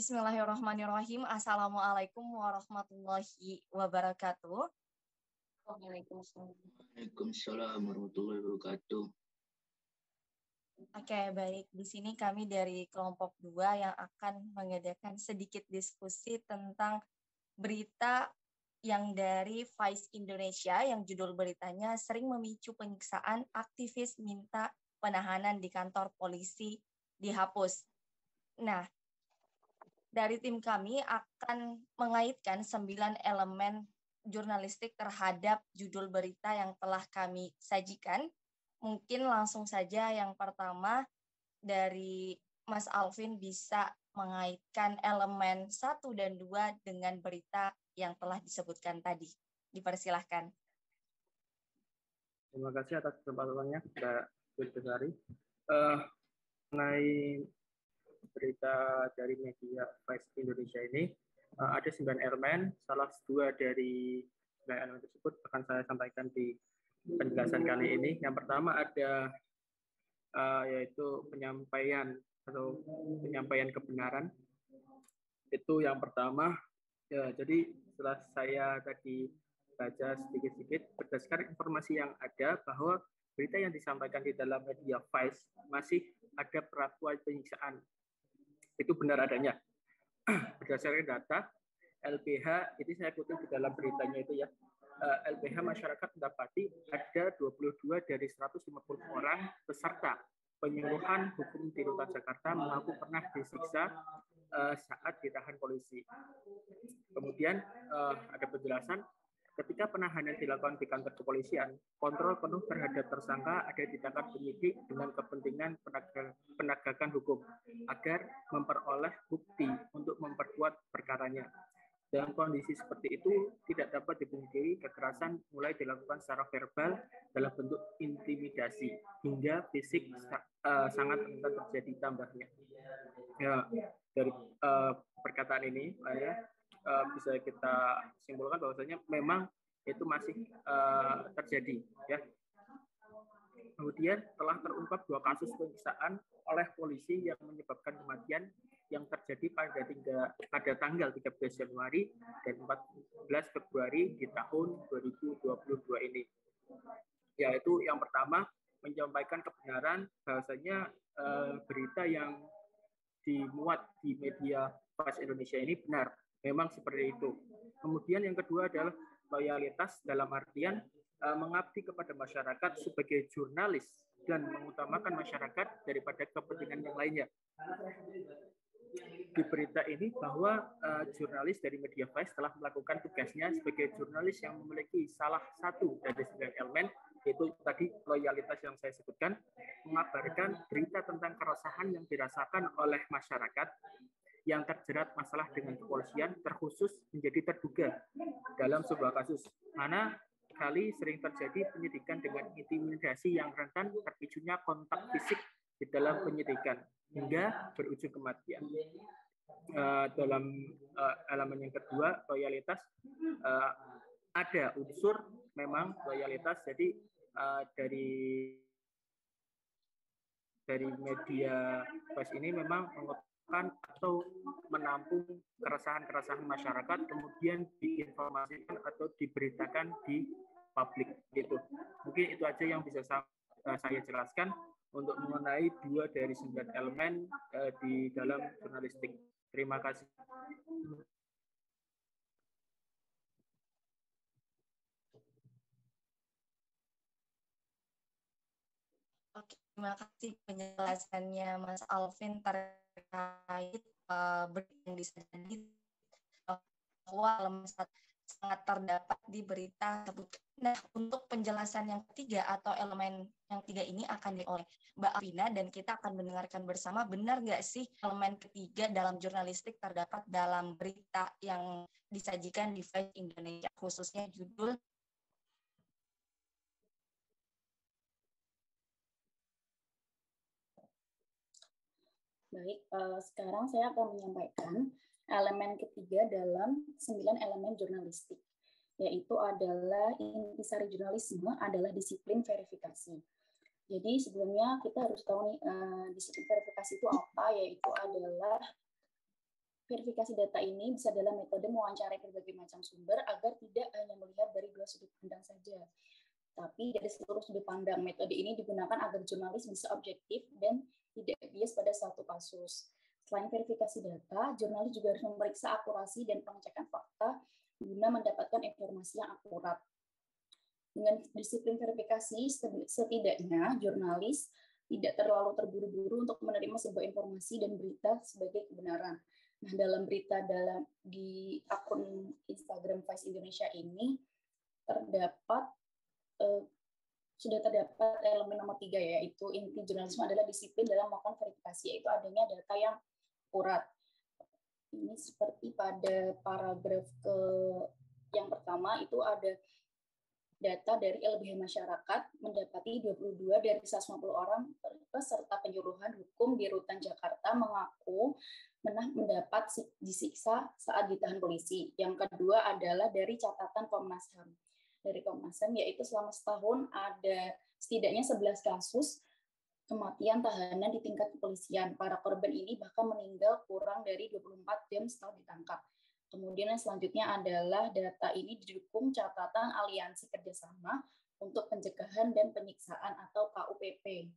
Bismillahirrahmanirrahim. Assalamualaikum warahmatullahi wabarakatuh. Waalaikumsalam warahmatullahi wabarakatuh. Oke, baik. Di sini kami dari kelompok 2 yang akan mengadakan sedikit diskusi tentang berita yang dari Vice Indonesia yang judul beritanya sering memicu penyiksaan, aktivis minta penahanan di kantor polisi dihapus. Nah, dari tim kami akan mengaitkan 9 elemen jurnalistik terhadap judul berita yang telah kami sajikan. Mungkin langsung saja yang pertama dari Mas Alvin bisa mengaitkan elemen 1 dan 2 dengan berita yang telah disebutkan tadi. Dipersilahkan. Terima kasih atas kesempatannya, Mbak Gusari. Mengenai berita dari media Vice Indonesia ini, ada 9 elemen. Salah 2 dari 9 elemen tersebut akan saya sampaikan di penjelasan kali ini. Yang pertama ada yaitu penyampaian kebenaran. Itu yang pertama. Ya, jadi setelah saya tadi baca sedikit-sedikit berdasarkan informasi yang ada bahwa berita yang disampaikan di dalam media Vice masih ada perlakuan penyiksaan. Itu benar adanya. Berdasarkan data LBH, ini saya kutip di dalam beritanya itu ya. LBH masyarakat mendapati ada 22 dari 150 orang peserta penyuluhan hukum di Rutan Jakarta mengaku pernah disiksa saat ditahan polisi. Kemudian ada penjelasan ketika penahanan dilakukan di kantor kepolisian, kontrol penuh terhadap tersangka ada di tangan penyidik dengan kepentingan penegakan hukum agar memperoleh bukti untuk memperkuat perkaranya. Dalam kondisi seperti itu, tidak dapat dipungkiri kekerasan mulai dilakukan secara verbal dalam bentuk intimidasi hingga fisik sangat rentan terjadi tambahnya. Ya, dari perkataan ini, bisa kita simpulkan bahwasanya memang itu masih terjadi, ya. Kemudian telah terungkap 2 kasus penyiksaan oleh polisi yang menyebabkan kematian yang terjadi pada tanggal 13 Januari dan 14 Februari di tahun 2022 ini. Yaitu yang pertama menyampaikan kebenaran bahwasanya berita yang dimuat di media Vice Indonesia ini benar. Memang seperti itu. Kemudian yang kedua adalah loyalitas dalam artian mengabdi kepada masyarakat sebagai jurnalis dan mengutamakan masyarakat daripada kepentingan yang lainnya. Di berita ini bahwa jurnalis dari media Vice telah melakukan tugasnya sebagai jurnalis yang memiliki salah satu dari 9 elemen, yaitu tadi loyalitas yang saya sebutkan, mengabarkan berita tentang keresahan yang dirasakan oleh masyarakat yang terjerat masalah dengan kepolisian, terkhusus menjadi terduga dalam sebuah kasus, mana kali sering terjadi penyidikan dengan intimidasi yang rentan terpicunya kontak fisik di dalam penyidikan hingga berujung kematian. Dalam elemen yang kedua, loyalitas, ada unsur memang loyalitas. Jadi dari media Vice ini memang atau menampung keresahan-keresahan masyarakat, kemudian diinformasikan atau diberitakan di publik gitu. Mungkin itu aja yang bisa saya jelaskan untuk mengenai 2 dari 9 elemen di dalam jurnalistik. Terima kasih. Oke, terima kasih penjelasannya Mas Alvin terkait berita yang disajikan bahwa elemen sangat terdapat di berita tersebut. Nah, untuk penjelasan yang ketiga atau elemen yang 3 ini akan oleh Mbak Alvina dan kita akan mendengarkan bersama, benar nggak sih elemen ketiga dalam jurnalistik terdapat dalam berita yang disajikan di Vice Indonesia, khususnya judul. Baik, sekarang saya akan menyampaikan elemen ketiga dalam 9 elemen jurnalistik, yaitu adalah intisari jurnalisme adalah disiplin verifikasi. Jadi sebelumnya kita harus tahu nih, disiplin verifikasi itu apa, yaitu adalah Verifikasi data ini bisa dalam metode mewawancarai berbagai macam sumber agar tidak hanya melihat dari dua sudut pandang saja, tapi dari seluruh sudut pandang. Metode ini digunakan agar jurnalis bisa objektif dan tidak bias pada suatu kasus. Selain verifikasi data, jurnalis juga harus memeriksa akurasi dan pengecekan fakta guna mendapatkan informasi yang akurat. Dengan disiplin verifikasi, setidaknya jurnalis tidak terlalu terburu-buru untuk menerima sebuah informasi dan berita sebagai kebenaran. Nah, dalam berita di akun Instagram Vice Indonesia ini sudah terdapat elemen nomor 3, yaitu inti jurnalisme adalah disiplin dalam melakukan verifikasi, yaitu adanya data yang akurat. Ini seperti pada paragraf yang pertama itu ada data dari LBH Masyarakat mendapati 22 dari 150 orang peserta penyuluhan hukum di Rutan Jakarta mengaku pernah mendapat disiksa saat ditahan polisi. Yang kedua adalah dari catatan Komnas HAM. Dari Komnas HAM, yaitu selama setahun ada setidaknya 11 kasus kematian tahanan di tingkat kepolisian. Para korban ini bahkan meninggal kurang dari 24 jam setelah ditangkap. Kemudian yang selanjutnya adalah data ini didukung catatan Aliansi Kerjasama untuk Pencegahan dan Penyiksaan atau KUPP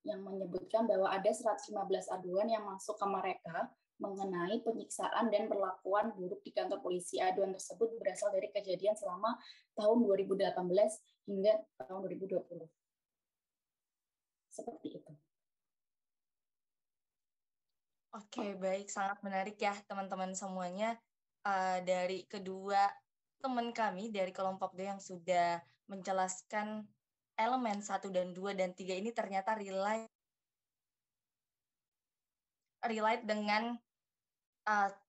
yang menyebutkan bahwa ada 115 aduan yang masuk ke mereka mengenai penyiksaan dan perlakuan buruk di kantor polisi. Aduan tersebut berasal dari kejadian selama tahun 2018 hingga tahun 2020. Seperti itu. Oke, baik. Sangat menarik ya teman-teman semuanya. Dari kedua teman kami dari kelompok D yang sudah menjelaskan elemen 1 dan 2 dan 3 ini ternyata relate dengan 3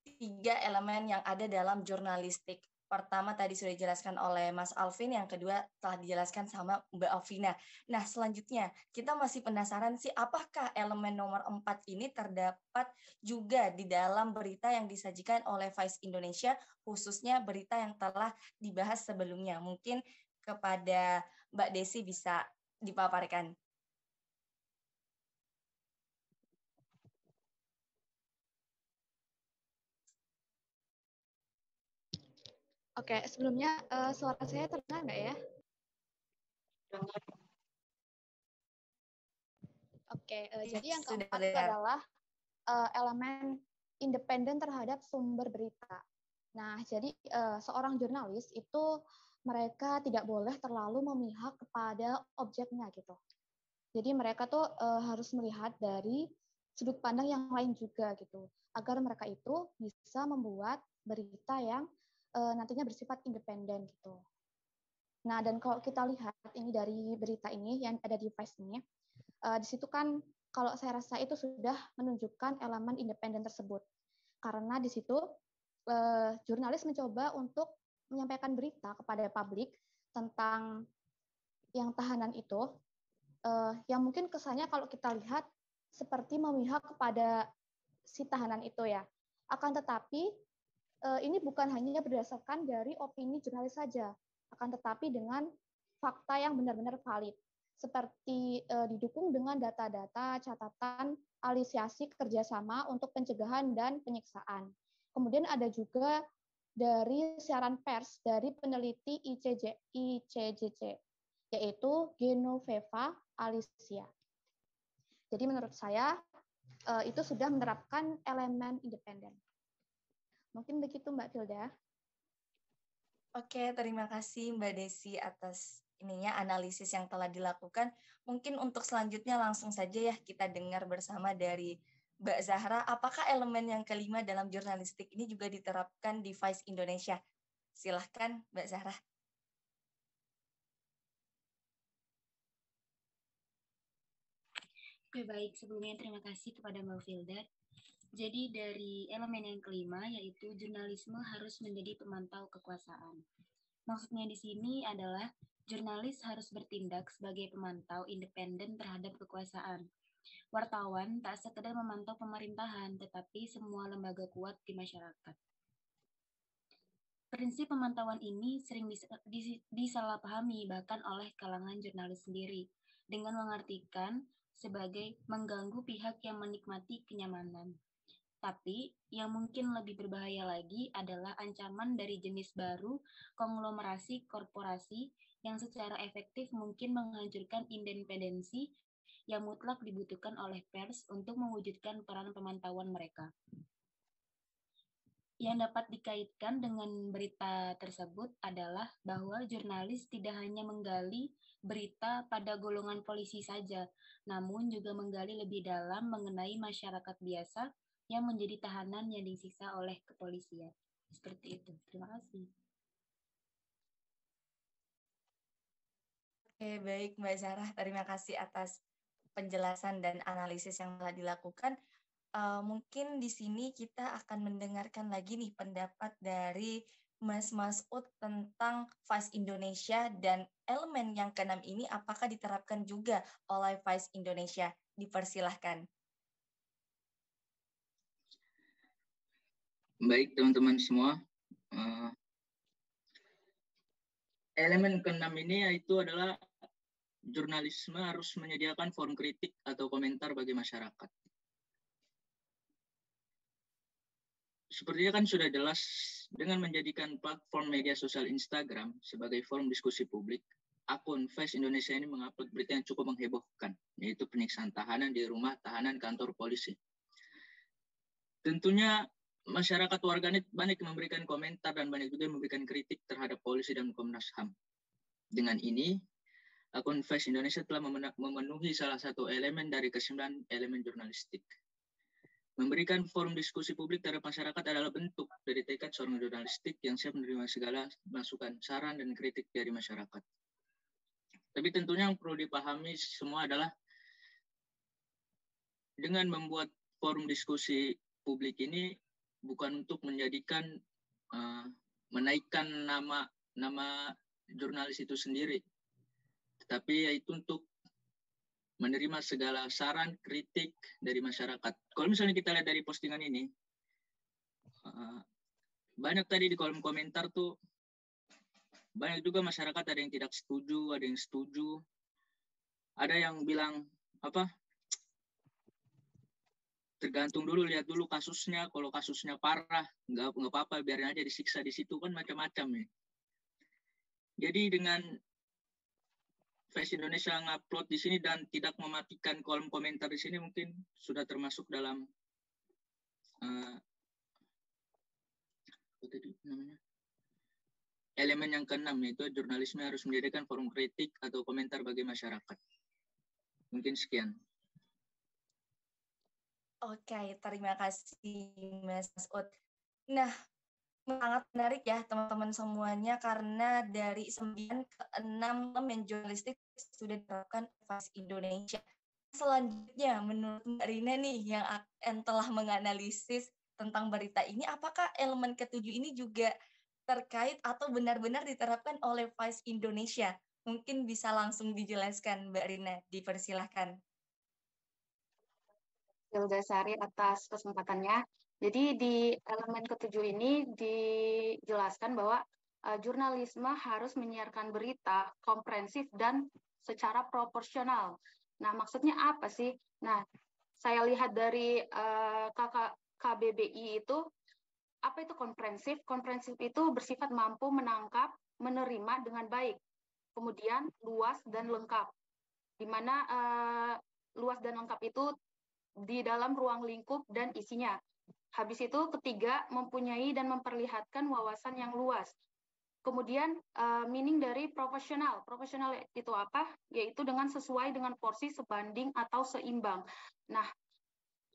elemen yang ada dalam jurnalistik. Pertama tadi sudah dijelaskan oleh Mas Alvin, yang kedua telah dijelaskan sama Mbak Alvina. Nah, selanjutnya kita masih penasaran sih, apakah elemen nomor 4 ini terdapat juga di dalam berita yang disajikan oleh Vice Indonesia, khususnya berita yang telah dibahas sebelumnya. Mungkin kepada Mbak Desi bisa dipaparkan. Oke, sebelumnya suara saya terdengar nggak ya? Oke, jadi yang keempat itu adalah elemen independen terhadap sumber berita. Nah, jadi seorang jurnalis itu mereka tidak boleh terlalu memihak kepada objeknya gitu. Jadi mereka tuh harus melihat dari sudut pandang yang lain juga gitu, agar mereka itu bisa membuat berita yang nantinya bersifat independen gitu. Nah, dan kalau kita lihat ini dari berita ini yang ada di Vice ini, di situ kan kalau saya rasa itu sudah menunjukkan elemen independen tersebut. Karena di situ jurnalis mencoba untuk menyampaikan berita kepada publik tentang yang tahanan itu, yang mungkin kesannya kalau kita lihat seperti memihak kepada si tahanan itu ya. Akan tetapi ini bukan hanya berdasarkan dari opini jurnalis saja, akan tetapi dengan fakta yang benar-benar valid, seperti didukung dengan data-data, catatan, aliansi kerjasama untuk pencegahan dan penyiksaan. Kemudian ada juga dari siaran pers dari peneliti ICJC, yaitu Genoveva Alicia. Jadi menurut saya itu sudah menerapkan elemen independen. Mungkin begitu Mbak Filda. Oke, terima kasih Mbak Desi atas analisis yang telah dilakukan. Mungkin untuk selanjutnya langsung saja ya kita dengar bersama dari Mbak Zahra, apakah elemen yang kelima dalam jurnalistik ini juga diterapkan di Vice Indonesia? Silahkan Mbak Zahra. Oke, baik. Sebelumnya terima kasih kepada Mbak Filda. Jadi dari elemen yang kelima, yaitu jurnalisme harus menjadi pemantau kekuasaan. Maksudnya di sini adalah jurnalis harus bertindak sebagai pemantau independen terhadap kekuasaan. Wartawan tak sekedar memantau pemerintahan, tetapi semua lembaga kuat di masyarakat. Prinsip pemantauan ini sering disalahpahami bahkan oleh kalangan jurnalis sendiri, dengan mengartikan sebagai mengganggu pihak yang menikmati kenyamanan. Tapi yang mungkin lebih berbahaya lagi adalah ancaman dari jenis baru konglomerasi korporasi yang secara efektif mungkin menghancurkan independensi yang mutlak dibutuhkan oleh pers untuk mewujudkan peran pemantauan mereka. Yang dapat dikaitkan dengan berita tersebut adalah bahwa jurnalis tidak hanya menggali berita pada golongan polisi saja, namun juga menggali lebih dalam mengenai masyarakat biasa yang menjadi tahanan yang disiksa oleh kepolisian. Seperti itu. Terima kasih. Oke, baik Mbak Zarah. Terima kasih atas penjelasan dan analisis yang telah dilakukan. Mungkin di sini kita akan mendengarkan lagi nih pendapat dari Mas Masud tentang Vice Indonesia dan elemen yang keenam ini apakah diterapkan juga oleh Vice Indonesia. Dipersilahkan. Baik teman-teman semua, elemen keenam ini yaitu adalah jurnalisme harus menyediakan forum kritik atau komentar bagi masyarakat. Sepertinya kan sudah jelas dengan menjadikan platform media sosial Instagram sebagai forum diskusi publik, akun Vice Indonesia ini mengupload berita yang cukup menghebohkan, yaitu penyiksaan tahanan di rumah tahanan kantor polisi. Tentunya masyarakat warganet banyak memberikan komentar dan banyak juga memberikan kritik terhadap polisi dan Komnas HAM. Dengan ini, akun Vice Indonesia telah memenuhi salah satu elemen dari ke-9 elemen jurnalistik. Memberikan forum diskusi publik terhadap masyarakat adalah bentuk dari tekad seorang jurnalistik yang siap menerima segala masukan, saran, dan kritik dari masyarakat. Tapi tentunya yang perlu dipahami semua adalah dengan membuat forum diskusi publik ini bukan untuk menjadikan menaikkan nama jurnalis itu sendiri, tetapi yaitu untuk menerima segala saran, kritik dari masyarakat. Kalau misalnya kita lihat dari postingan ini, banyak tadi di kolom komentar tuh, banyak juga masyarakat ada yang tidak setuju, ada yang setuju, ada yang bilang tergantung dulu, lihat dulu kasusnya. Kalau kasusnya parah, nggak apa-apa, biarin aja disiksa di situ, kan macam-macam ya. Jadi dengan Vice Indonesia ngupload di sini dan tidak mematikan kolom komentar di sini, mungkin sudah termasuk dalam elemen yang keenam, yaitu jurnalisme harus menjadikan forum kritik atau komentar bagi masyarakat. Mungkin sekian. Oke, terima kasih Mas Masud. Nah, sangat menarik ya teman-teman semuanya, karena dari 9 ke 6 elemen jurnalistik sudah diterapkan Vice Indonesia. Selanjutnya, menurut Mbak Rina nih yang telah menganalisis tentang berita ini, apakah elemen ke-7 ini juga terkait atau benar-benar diterapkan oleh Vice Indonesia? Mungkin bisa langsung dijelaskan Mbak Rina, dipersilahkan. Dasari atas kesempatannya. Jadi di elemen ke-7 ini dijelaskan bahwa jurnalisme harus menyiarkan berita komprehensif dan secara proporsional. Nah, maksudnya apa sih? Nah, saya lihat dari KBBI itu, apa itu komprehensif? Komprehensif itu bersifat mampu menangkap, menerima dengan baik, kemudian luas dan lengkap. Di mana luas dan lengkap itu di dalam ruang lingkup dan isinya. Habis itu ketiga, mempunyai dan memperlihatkan wawasan yang luas. Kemudian meaning dari profesional. Profesional itu apa? Yaitu dengan sesuai dengan porsi, sebanding atau seimbang. Nah,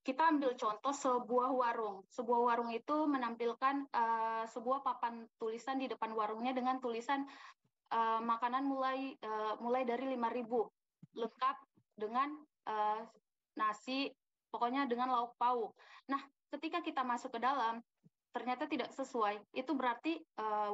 kita ambil contoh sebuah warung. Sebuah warung itu menampilkan sebuah papan tulisan di depan warungnya dengan tulisan makanan mulai dari 5.000, lengkap dengan nasi, pokoknya dengan lauk pauk. Nah, ketika kita masuk ke dalam, ternyata tidak sesuai. Itu berarti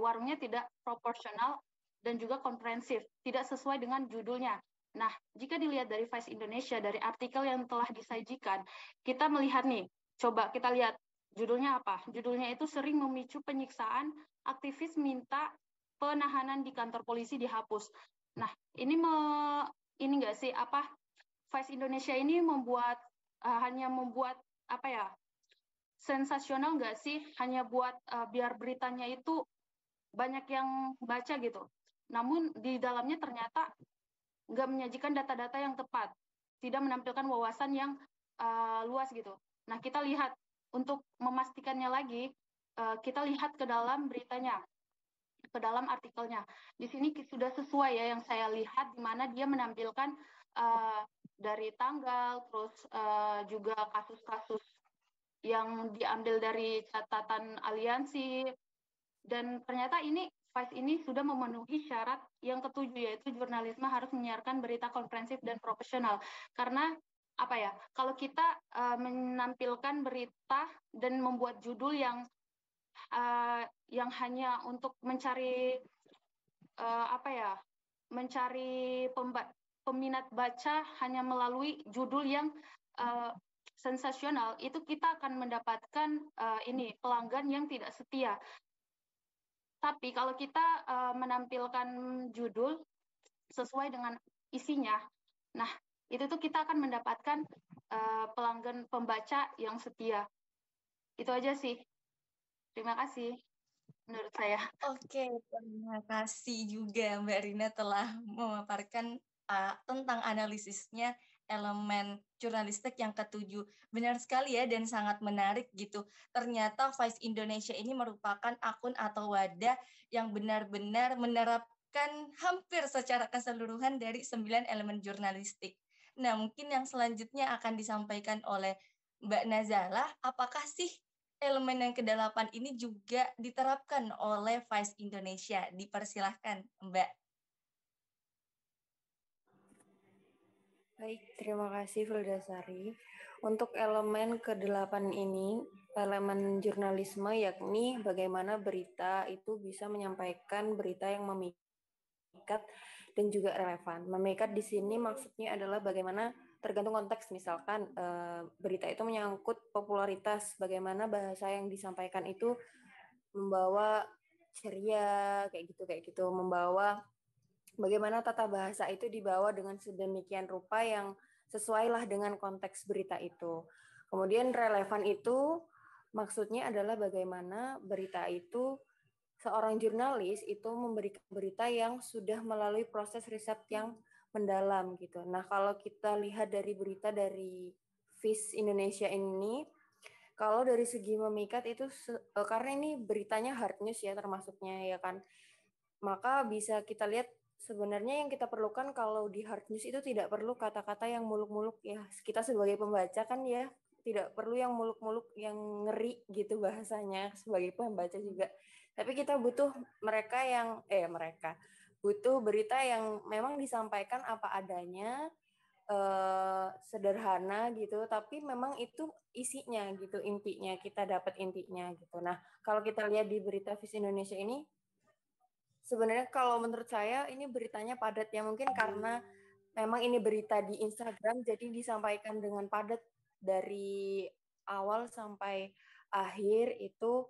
warungnya tidak proporsional dan juga komprehensif, tidak sesuai dengan judulnya. Nah, jika dilihat dari Vice Indonesia, dari artikel yang telah disajikan, kita melihat nih, coba kita lihat judulnya apa. Judulnya itu sering memicu penyiksaan, aktivis minta penahanan di kantor polisi dihapus. Nah, ini nggak sih, apa, Vice Indonesia ini hanya membuat sensasional nggak sih, hanya buat biar beritanya itu banyak yang baca gitu. Namun di dalamnya ternyata nggak menyajikan data-data yang tepat, tidak menampilkan wawasan yang luas gitu. Nah, kita lihat untuk memastikannya lagi, kita lihat ke dalam beritanya, ke dalam artikelnya. Di sini sudah sesuai ya yang saya lihat, di mana dia menampilkan dari tanggal, terus juga kasus-kasus yang diambil dari catatan aliansi, dan ternyata ini Vice ini sudah memenuhi syarat yang ketujuh, yaitu jurnalisme harus menyiarkan berita komprehensif dan profesional. Karena apa ya, kalau kita menampilkan berita dan membuat judul yang hanya untuk mencari mencari peminat baca hanya melalui judul yang sensasional, itu kita akan mendapatkan pelanggan yang tidak setia. Tapi kalau kita menampilkan judul sesuai dengan isinya, nah itu tuh kita akan mendapatkan pelanggan pembaca yang setia. Itu aja sih. Terima kasih menurut saya. Oke, terima kasih juga Mbak Rina telah memaparkan tentang analisisnya elemen jurnalistik yang ketujuh. Benar sekali ya, dan sangat menarik gitu. Ternyata Vice Indonesia ini merupakan akun atau wadah yang benar-benar menerapkan hampir secara keseluruhan dari 9 elemen jurnalistik. Nah, mungkin yang selanjutnya akan disampaikan oleh Mbak Nazalah, apakah sih elemen yang ke-8 ini juga diterapkan oleh Vice Indonesia? Dipersilahkan, Mbak. Baik, terima kasih Vildasari. Untuk elemen ke-8 ini, elemen jurnalisme, yakni bagaimana berita itu bisa menyampaikan berita yang memikat dan juga relevan. Memikat di sini maksudnya adalah bagaimana tergantung konteks, misalkan berita itu menyangkut popularitas, bagaimana bahasa yang disampaikan itu membawa ceria, kayak gitu, membawa bagaimana tata bahasa itu dibawa dengan sedemikian rupa yang sesuailah dengan konteks berita itu. Kemudian relevan itu maksudnya adalah bagaimana berita itu seorang jurnalis itu memberikan berita yang sudah melalui proses riset yang mendalam gitu. Nah, kalau kita lihat dari berita dari Vice Indonesia ini, kalau dari segi memikat itu karena ini beritanya hard news ya termasuknya ya kan. Maka bisa kita lihat sebenarnya yang kita perlukan kalau di hard news itu tidak perlu kata-kata yang muluk-muluk ya. Kita sebagai pembaca kan ya tidak perlu yang muluk-muluk yang ngeri gitu bahasanya sebagai pembaca juga. Tapi kita butuh mereka butuh berita yang memang disampaikan apa adanya, sederhana gitu, tapi memang itu isinya gitu, intinya kita dapat intinya gitu. Nah, kalau kita lihat di berita Vice Indonesia ini, sebenarnya kalau menurut saya ini beritanya padat ya, mungkin karena memang ini berita di Instagram jadi disampaikan dengan padat dari awal sampai akhir itu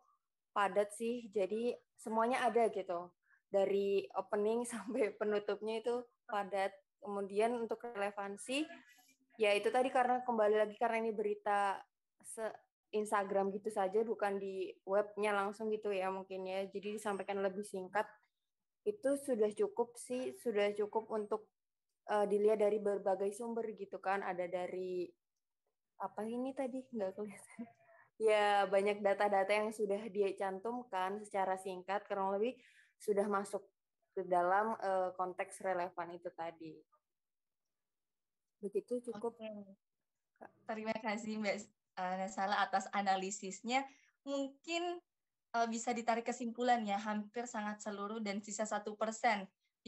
padat sih. Jadi semuanya ada gitu. Dari opening sampai penutupnya itu padat. Kemudian untuk relevansi ya itu tadi karena kembali lagi karena ini berita Instagram gitu saja, bukan di webnya langsung gitu ya mungkin ya. Jadi disampaikan lebih singkat. Itu sudah cukup sih, sudah cukup untuk dilihat dari berbagai sumber gitu kan. Ada dari apa ini tadi nggak kelihatan. Ya banyak data-data yang sudah dia cantumkan secara singkat, kurang lebih sudah masuk ke dalam konteks relevan itu tadi. Begitu cukup. Oke. Terima kasih Mbak Nazalah atas analisisnya. Mungkin bisa ditarik kesimpulan ya, hampir sangat seluruh dan sisa 1%.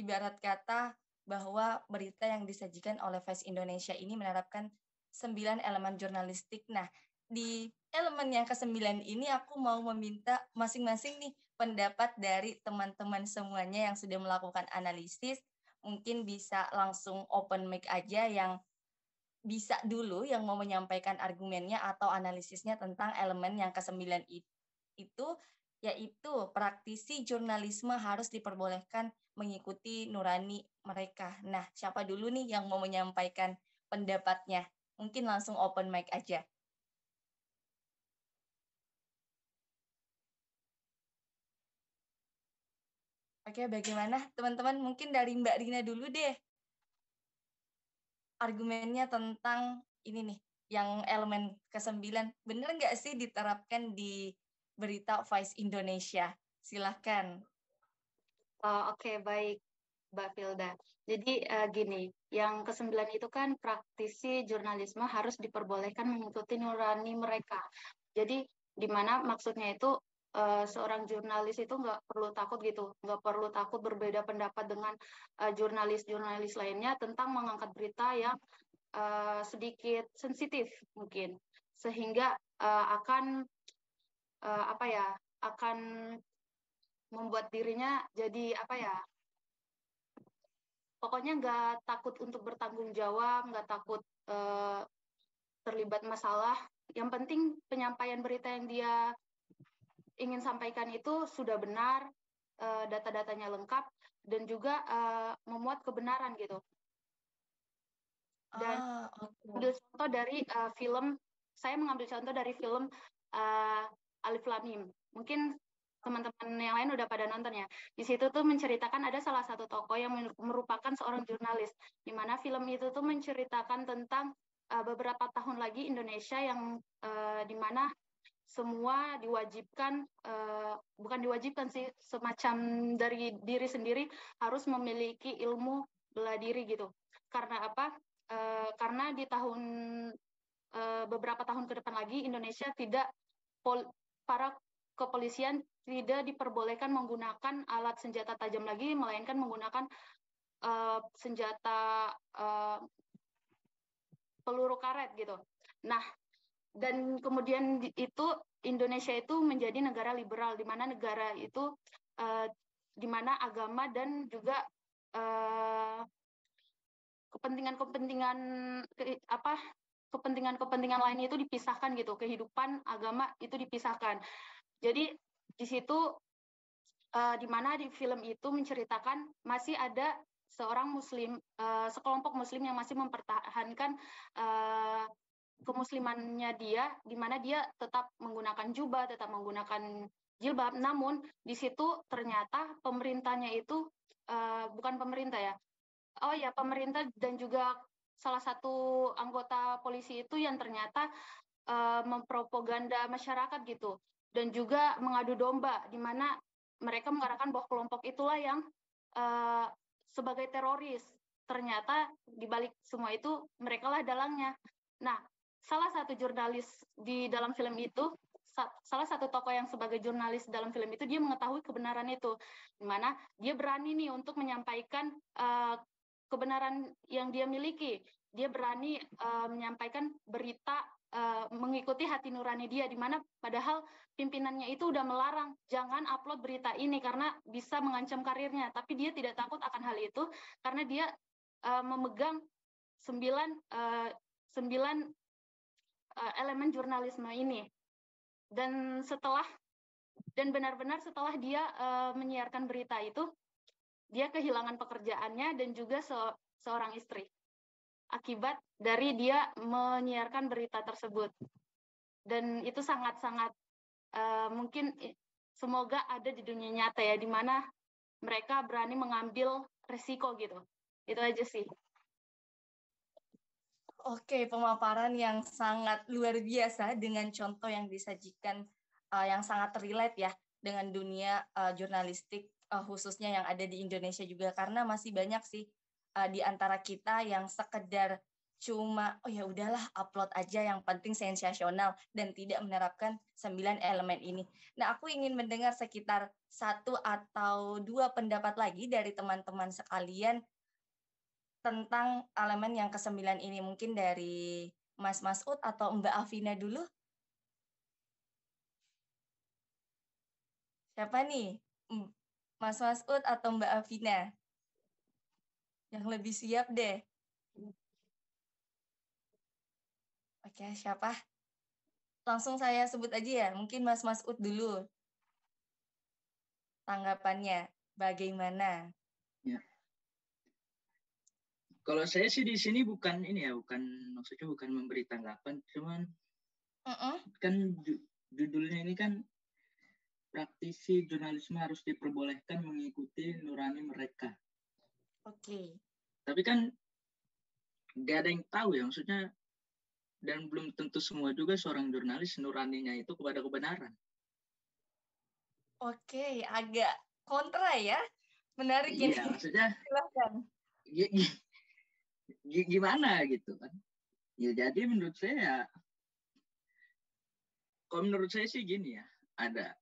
Ibarat kata bahwa berita yang disajikan oleh Vice Indonesia ini menerapkan 9 elemen jurnalistik. Nah, di elemen yang ke-9 ini aku mau meminta masing-masing nih pendapat dari teman-teman semuanya yang sudah melakukan analisis. Mungkin bisa langsung open mic aja yang bisa dulu yang mau menyampaikan argumennya atau analisisnya tentang elemen yang ke-9 itu, yaitu praktisi jurnalisme harus diperbolehkan mengikuti nurani mereka. Nah, siapa dulu nih yang mau menyampaikan pendapatnya? Mungkin langsung open mic aja. Oke, bagaimana teman-teman? Mungkin dari Mbak Rina dulu deh. Argumennya tentang ini nih, yang elemen ke-9. Bener nggak sih diterapkan di berita Vice Indonesia? Silahkan. Oke, baik, Mbak Filda. Jadi gini, yang ke-9 itu kan praktisi jurnalisme harus diperbolehkan mengikuti nurani mereka. Jadi di mana maksudnya itu seorang jurnalis itu nggak perlu takut gitu, nggak perlu takut berbeda pendapat dengan jurnalis-jurnalis lainnya tentang mengangkat berita yang sedikit sensitif mungkin, sehingga akan akan membuat dirinya jadi pokoknya nggak takut untuk bertanggung jawab, nggak takut terlibat masalah. Yang penting penyampaian berita yang dia ingin sampaikan itu sudah benar, data-datanya lengkap, dan juga memuat kebenaran gitu. Dan ambil contoh dari saya mengambil contoh dari film Alif Lam Mim. Mungkin teman-teman yang lain udah pada nonton ya. Di situ tuh menceritakan ada salah satu tokoh yang merupakan seorang jurnalis, di mana film itu tuh menceritakan tentang beberapa tahun lagi Indonesia yang di mana semua diwajibkan, bukan diwajibkan sih, semacam dari diri sendiri harus memiliki ilmu bela diri gitu. Karena apa? Karena di beberapa tahun ke depan lagi Indonesia para kepolisian tidak diperbolehkan menggunakan alat senjata tajam lagi, melainkan menggunakan senjata peluru karet gitu. Nah, dan kemudian itu Indonesia itu menjadi negara liberal, di mana negara itu di mana agama dan juga kepentingan lain itu dipisahkan gitu, kehidupan agama itu dipisahkan. Jadi di situ di mana di film itu menceritakan masih ada sekelompok muslim yang masih mempertahankan kemuslimannya dia, di mana dia tetap menggunakan jubah, tetap menggunakan jilbab. Namun di situ ternyata pemerintahnya itu bukan pemerintah ya. Oh ya, pemerintah dan juga salah satu anggota polisi itu yang ternyata mempropaganda masyarakat gitu, dan juga mengadu domba, di mana mereka mengatakan bahwa kelompok itulah yang sebagai teroris. Ternyata di balik semua itu mereka lah dalangnya. Nah, salah satu jurnalis di dalam film itu, salah satu tokoh yang sebagai jurnalis dalam film itu, dia mengetahui kebenaran itu, di mana dia berani nih untuk menyampaikan kebenaran yang dia miliki. Dia berani menyampaikan berita mengikuti hati nurani dia, di mana padahal pimpinannya itu udah melarang jangan upload berita ini karena bisa mengancam karirnya, tapi dia tidak takut akan hal itu karena dia memegang 9 elemen jurnalisme ini. Dan benar-benar setelah dia menyiarkan berita itu, dia kehilangan pekerjaannya dan juga seorang istri akibat dari dia menyiarkan berita tersebut. Dan itu sangat-sangat mungkin semoga ada di dunia nyata ya, di mana mereka berani mengambil resiko gitu. Itu aja sih. Oke, pemaparan yang sangat luar biasa dengan contoh yang disajikan yang sangat relate ya dengan dunia jurnalistik khususnya yang ada di Indonesia juga, karena masih banyak sih di antara kita yang sekedar cuma oh ya udahlah upload aja yang penting sensasional dan tidak menerapkan 9 elemen ini. Nah, aku ingin mendengar sekitar 1 atau 2 pendapat lagi dari teman-teman sekalian tentang elemen yang ke-9 ini. Mungkin dari Mas Masud atau Mbak Afina dulu. Siapa nih? Mas Masud atau Mbak Afina? Yang lebih siap deh. Oke, siapa? Langsung saya sebut aja ya. Mungkin Mas Masud dulu. Tanggapannya bagaimana? Ya. Kalau saya sih di sini maksudnya bukan memberi tanggapan, cuman kan judulnya ini kan praktisi jurnalisme harus diperbolehkan mengikuti nurani mereka. Oke. Tapi kan nggak ada yang tahu ya, maksudnya, dan belum tentu semua juga seorang jurnalis nuraninya itu kepada kebenaran. Oke, agak kontra ya. Menarik ini. Iya, maksudnya Silahkan. Gimana gitu kan. Ya jadi menurut saya, kalau menurut saya sih gini ya, ada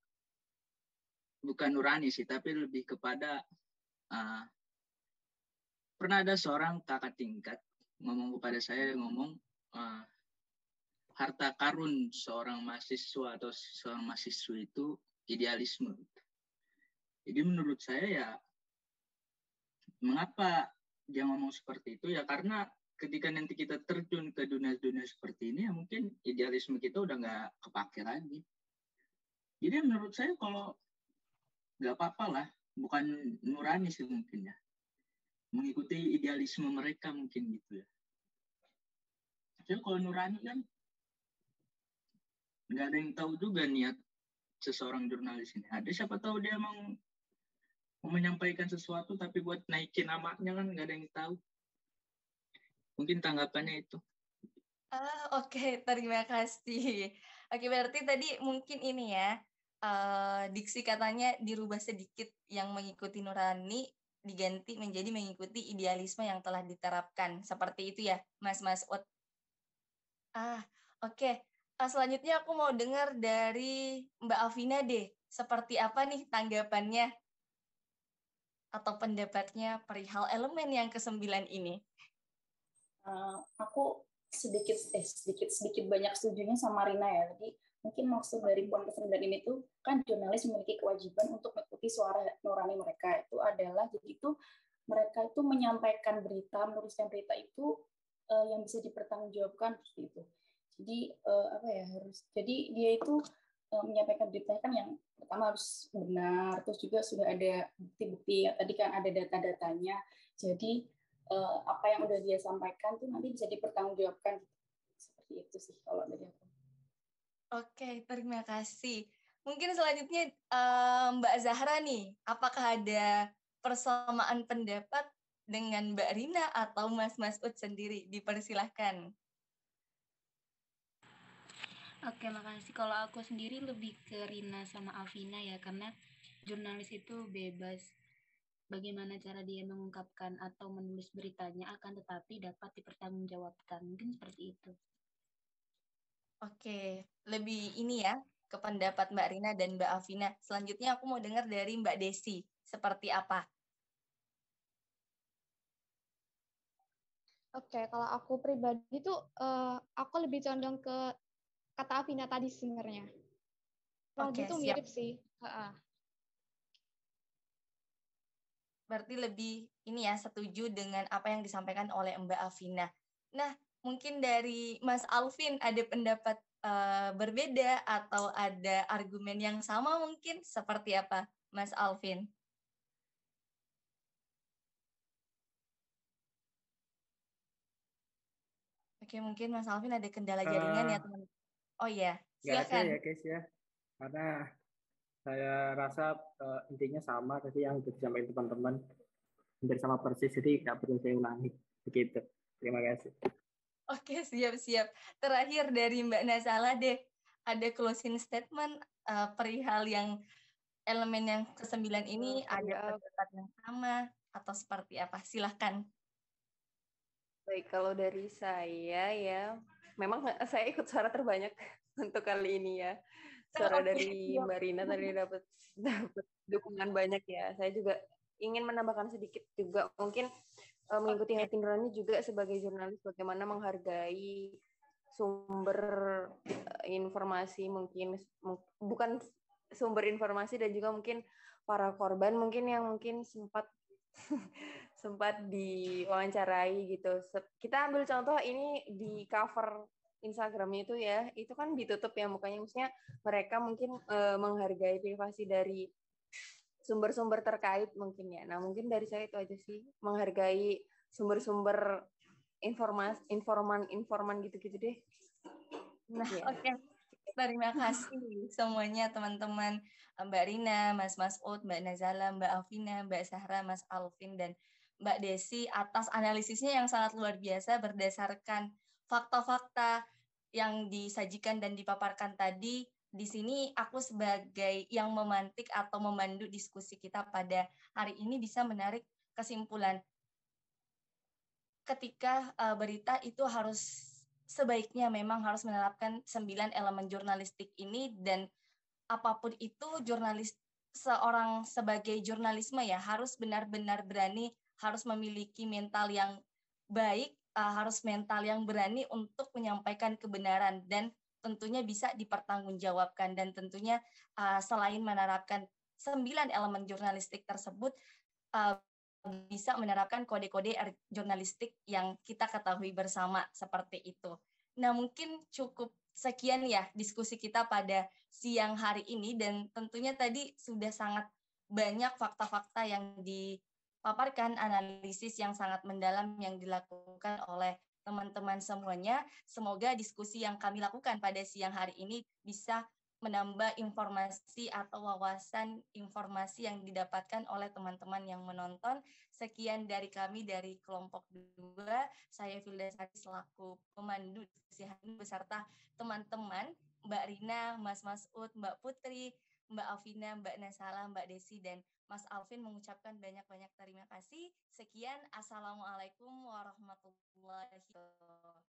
bukan nurani sih, tapi lebih kepada pernah ada seorang kakak tingkat ngomong kepada saya, ngomong harta karun seorang mahasiswa atau seorang mahasiswa itu idealisme. Jadi menurut saya ya, mengapa dia ngomong seperti itu ya, karena ketika nanti kita terjun ke dunia-dunia seperti ini ya mungkin idealisme kita udah nggak kepake lagi. Jadi menurut saya kalau nggak apa-apa lah, bukan nurani sih mungkin ya, mengikuti idealisme mereka mungkin gitu ya. Jadi kalau nurani kan nggak ada yang tahu juga niat seseorang jurnalis ini. Ada siapa tahu dia mau menyampaikan sesuatu tapi buat naikin namanya, kan nggak ada yang tahu. Mungkin tanggapannya itu. Oke, terima kasih. Oke, berarti tadi mungkin ini ya, diksi katanya dirubah sedikit, yang mengikuti nurani diganti menjadi mengikuti idealisme yang telah diterapkan. Seperti itu ya, Mas Ud. Oke. Selanjutnya aku mau dengar dari Mbak Alvina deh. Seperti apa nih tanggapannya atau pendapatnya perihal elemen yang ke-9 ini? Aku sedikit banyak setujunya sama Rina ya. Jadi mungkin maksud dari poin ke-9 ini tuh kan jurnalis memiliki kewajiban untuk mengikuti suara nurani mereka. Itu adalah jadi itu mereka itu menyampaikan berita, menuliskan berita itu yang bisa dipertanggungjawabkan seperti itu. Jadi jadi dia itu menyampaikan beritanya kan yang pertama harus benar, terus juga sudah ada bukti-bukti, tadi kan ada data-datanya. Jadi apa yang udah dia sampaikan tuh nanti bisa dipertanggungjawabkan. Seperti itu sih kalau dari aku. Oke, terima kasih. Mungkin selanjutnya Mbak Zahra nih, apakah ada persamaan pendapat dengan Mbak Rina atau Mas Ud sendiri? Dipersilahkan. Oke, makasih. Kalau aku sendiri lebih ke Rina sama Alvina ya, karena jurnalis itu bebas bagaimana cara dia mengungkapkan atau menulis beritanya, akan tetapi dapat dipertanggungjawabkan. Mungkin seperti itu. Oke, lebih ini ya, ke pendapat Mbak Rina dan Mbak Alvina. Selanjutnya aku mau dengar dari Mbak Desi. Seperti apa? Oke, kalau aku pribadi tuh, aku lebih condong ke kata Alvina tadi sebenarnya. Oke, itu siap. mirip sih. Berarti lebih ini ya, setuju dengan apa yang disampaikan oleh Mbak Alvina. Nah, mungkin dari Mas Alvin ada pendapat berbeda atau ada argumen yang sama mungkin? Seperti apa, Mas Alvin? Oke, mungkin Mas Alvin ada kendala jaringan ya, teman. Oh iya, silakan. Nggak ada ya, guys ya. Karena saya rasa intinya sama tadi yang disampaikan teman-teman. Hampir sama persis, jadi nggak perlu saya ulangi. Begitu. Terima kasih. Oke, siap-siap. Terakhir dari Mbak Nazala deh, ada closing statement perihal yang elemen yang ke-9 ini, ada pendapat yang sama atau seperti apa? Silahkan. Baik, kalau dari saya ya, memang saya ikut suara terbanyak untuk kali ini ya. Suara dari Mbak Rina tadi dapat dukungan banyak ya. Saya juga ingin menambahkan sedikit juga, mungkin mengikuti hati nurani juga sebagai jurnalis, bagaimana menghargai sumber informasi, mungkin bukan sumber informasi, dan juga mungkin para korban mungkin yang mungkin sempat diwawancarai gitu. Kita ambil contoh ini di cover Instagramnya itu ya, itu kan ditutup ya mukanya, maksudnya mereka mungkin menghargai privasi dari sumber-sumber terkait mungkin ya. Nah, mungkin dari saya itu aja sih, menghargai sumber-sumber informan gitu-gitu deh. Nah, ya. Oke. Terima kasih semuanya teman-teman, Mbak Rina, Mas Masud, Mbak Nazala, Mbak Alvina, Mbak Sahra, Mas Alvin, dan Mbak Desi atas analisisnya yang sangat luar biasa berdasarkan fakta-fakta yang disajikan dan dipaparkan tadi. Di sini aku sebagai yang memantik atau memandu diskusi kita pada hari ini bisa menarik kesimpulan ketika berita itu harus sebaiknya memang harus menerapkan 9 elemen jurnalistik ini, dan apapun itu seorang sebagai jurnalisme ya harus benar-benar berani, harus memiliki mental yang baik, harus mental yang berani untuk menyampaikan kebenaran dan tentunya bisa dipertanggungjawabkan, dan tentunya selain menerapkan 9 elemen jurnalistik tersebut bisa menerapkan kode-kode jurnalistik yang kita ketahui bersama seperti itu. Nah, mungkin cukup sekian ya diskusi kita pada siang hari ini, dan tentunya tadi sudah sangat banyak fakta-fakta yang dipaparkan, analisis yang sangat mendalam yang dilakukan oleh teman-teman semuanya. Semoga diskusi yang kami lakukan pada siang hari ini bisa menambah informasi atau wawasan informasi yang didapatkan oleh teman-teman yang menonton. Sekian dari kami dari kelompok 2. Saya Filda Sari selaku pemandu diskusi hari ini beserta teman-teman Mbak Rina, Mas Masud, Mbak Putri, Mbak Alvina, Mbak Nasala, Mbak Desi, dan Mas Alvin mengucapkan banyak-banyak terima kasih. Sekian, Assalamualaikum warahmatullahi wabarakatuh.